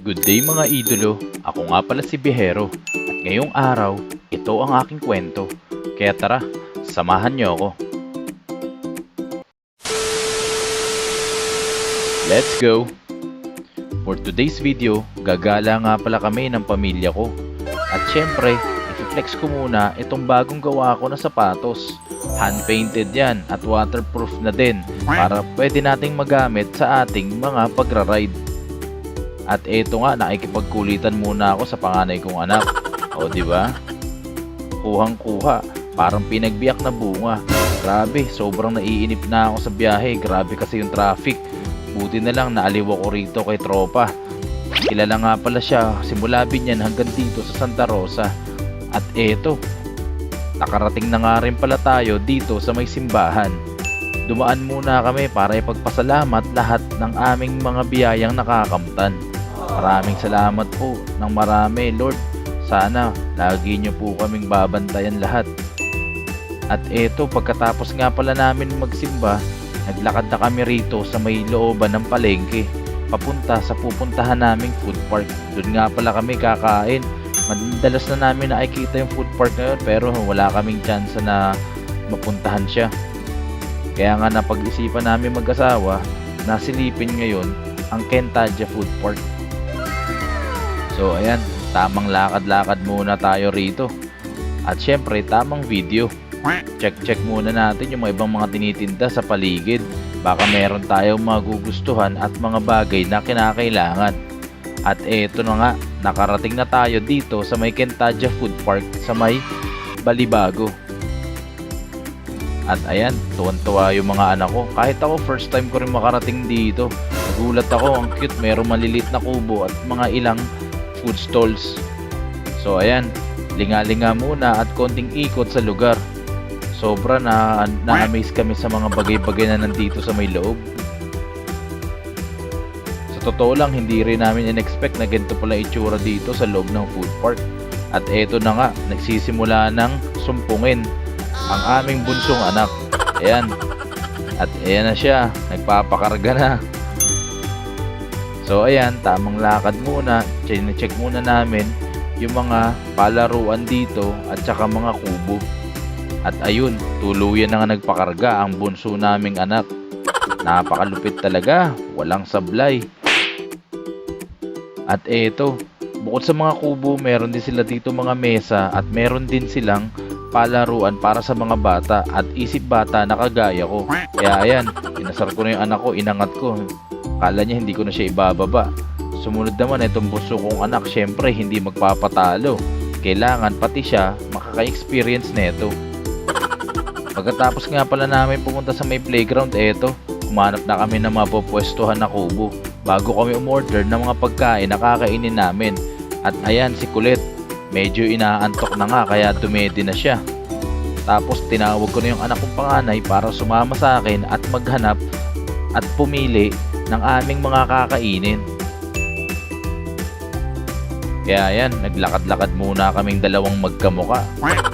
Good day mga idolo, ako nga pala si Bihero at ngayong araw, ito ang aking kwento. Kaya tara, samahan niyo ako. Let's go! For today's video, gagala nga pala kami ng pamilya ko. At syempre, i-flex ko muna itong bagong gawa ko na sapatos. Hand-painted yan at waterproof na din para pwede nating magamit sa ating mga pagra-ride. At eto nga, nakikipagkulitan muna ako sa panganay kong anak. O di ba? Kuhang-kuha, parang pinagbiyak na bunga. Grabe, sobrang naiinip na ako sa biyahe. Grabe kasi yung traffic. Buti na lang naaliw ako rito kay tropa. Kilala nga pala siya simula Binyan hanggang dito sa Santa Rosa. At eto, nakarating na nga rin pala tayo dito sa may simbahan. Dumaan muna kami para ipagpasalamat lahat ng aming mga biyayang nakakamtan. Maraming salamat po ng marami, Lord. Sana lagi niyo po kaming babantayan lahat. At eto, pagkatapos nga pala namin magsimba, naglakad na kami rito sa may looban ng palengke papunta sa pupuntahan naming food park. Doon nga pala kami kakain. Madalas na namin nakikita yung food park ngayon pero wala kaming chance na mapuntahan siya. Kaya nga napag-isipan namin mag-asawa na silipin ngayon ang Kentaja Food Park. So ayan, tamang lakad-lakad muna tayo rito. At syempre, tamang video. Check muna natin yung mga ibang mga tinitinda sa paligid. Baka meron tayong magugustuhan at mga bagay na kinakailangan. At eto na nga, nakarating na tayo dito sa may Kentaja Food Park sa may Balibago. At ayan, tuwan-tuwa yung mga anak ko. Kahit ako, first time ko rin makarating dito. Nagulat ako, ang cute, merong malilit na kubo at mga ilang food stalls. So ayan, linga-linga muna at konting ikot sa lugar. Sobra na-amaze kami sa mga bagay-bagay na nandito sa may loob. Sa totoo lang, hindi rin namin in-expect na ganito pala itsura dito sa loob ng food park. At eto na nga, nagsisimula ng sumpungin ang aming bunsong anak. Ayan. At ayan na siya, nagpapakarga na. So ayan, tamang lakad muna. Check muna namin yung mga palaruan dito at saka mga kubo. At ayun, tuluyan na nga nagpakarga ang bunso naming anak. Napakalupit talaga, walang sablay. At eto, bukod sa mga kubo, meron din sila dito mga mesa at meron din silang palaruan para sa mga bata at isip bata na kagaya ko. Kaya ayan, inasar ko na yung anak ko, inangat ko. Akala niya hindi ko na siya ibababa. Sumunod naman itong bunso kong anak, syempre hindi magpapatalo. Kailangan pati siya makaka-experience neto. Pagkatapos nga pala namin pumunta sa may playground, eto, kumanap na kami ng mapupwestuhan na kubo bago kami umorder ng mga pagkain na kakainin namin. At ayan, si Kulit, medyo inaantok na nga kaya dumedi na siya. Tapos tinawag ko na yung anak kong panganay para sumama sa akin at maghanap at pumili ng aming mga kakainin. Kaya ayan, naglakad-lakad muna kaming dalawang magkamuka.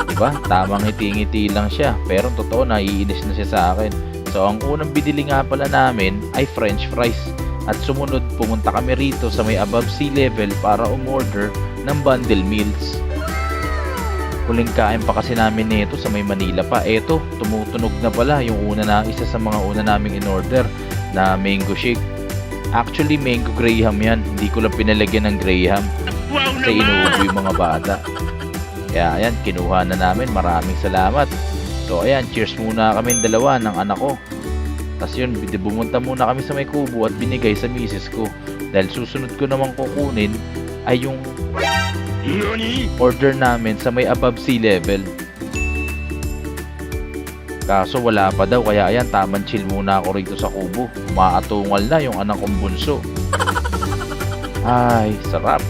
Diba? Tamang ngiti-ngiti lang siya pero totoo naiinis na siya sa akin. So ang unang binili nga pala namin ay french fries. At sumunod, pumunta kami rito sa may above sea level para umorder ng bundle meals. Huling kain pa kasi namin nito sa may Manila pa. Eto, tumutunog na pala yung isa sa mga una naming in-order na mango shake. Actually, mango graham yan. Hindi ko lang pinalagyan ng graham kasi inuubo yung mga bata. Kaya ayan, kinuha na namin. Maraming salamat. So ayan, cheers muna kami dalawa ng anak ko. Tapos yun, bumunta muna kami sa may kubo at binigay sa misis ko. Dahil susunod ko naman kukunin ay yung order namin sa may above sea level. Kaso wala pa daw, kaya ayan, tamang chill muna ako rito sa kubo. Umaatungal na yung anak kong bunso. Ay, sarap.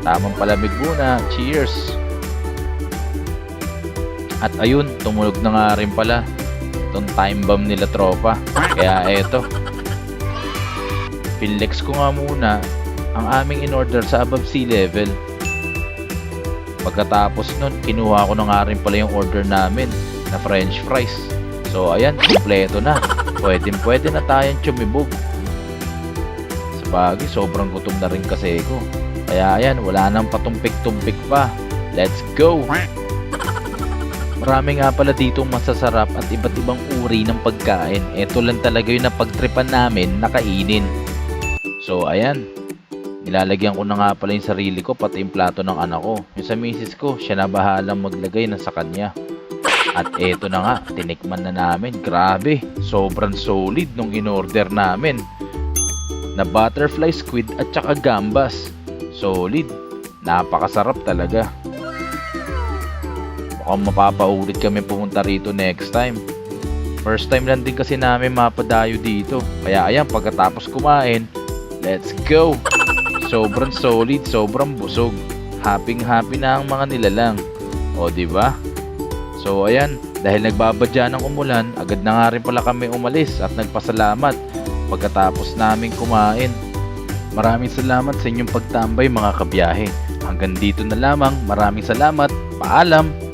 Tamang palamig muna. Cheers! At ayun, tumunog na nga rin pala itong time bomb nila tropa. Kaya eto, pinlex ko nga muna ang aming in-order sa above sea level. Pagkatapos nun, kinuha ko na nga rin pala yung order namin na french fries. So ayan, kompleto na. Pwede na tayong tsumibog. So Bagay, sobrang gutom na rin kasi ko. Kaya ayan, wala nang patumpik-tumpik pa. Let's go! Marami nga pala ditong masasarap at iba't ibang uri ng pagkain. Ito lang talaga yung napagtripan namin na kainin. So ayan, nilalagyan ko na nga pala yung sarili ko pati yung plato ng anak ko. Yung sa misis ko, siya na bahalang maglagay na sa kanya. At eto na nga, tinikman na namin. Grabe, sobrang solid nung in-order namin. Na butterfly squid at saka gambas. Solid, napakasarap talaga. Mukhang mapapaulit kami pumunta rito next time. First time lang din kasi namin mapadayo dito. Kaya ayan, pagkatapos kumain, let's go! Sobrang solid, sobrang busog. Happy-happy na ang mga nilalang. O, diba? So, ayan, dahil nagbabadya ng umulan, agad na nga rin pala kami umalis at nagpasalamat pagkatapos namin kumain. Maraming salamat sa inyong pagtambay mga kabiyahe. Hanggang dito na lamang. Maraming salamat. Paalam!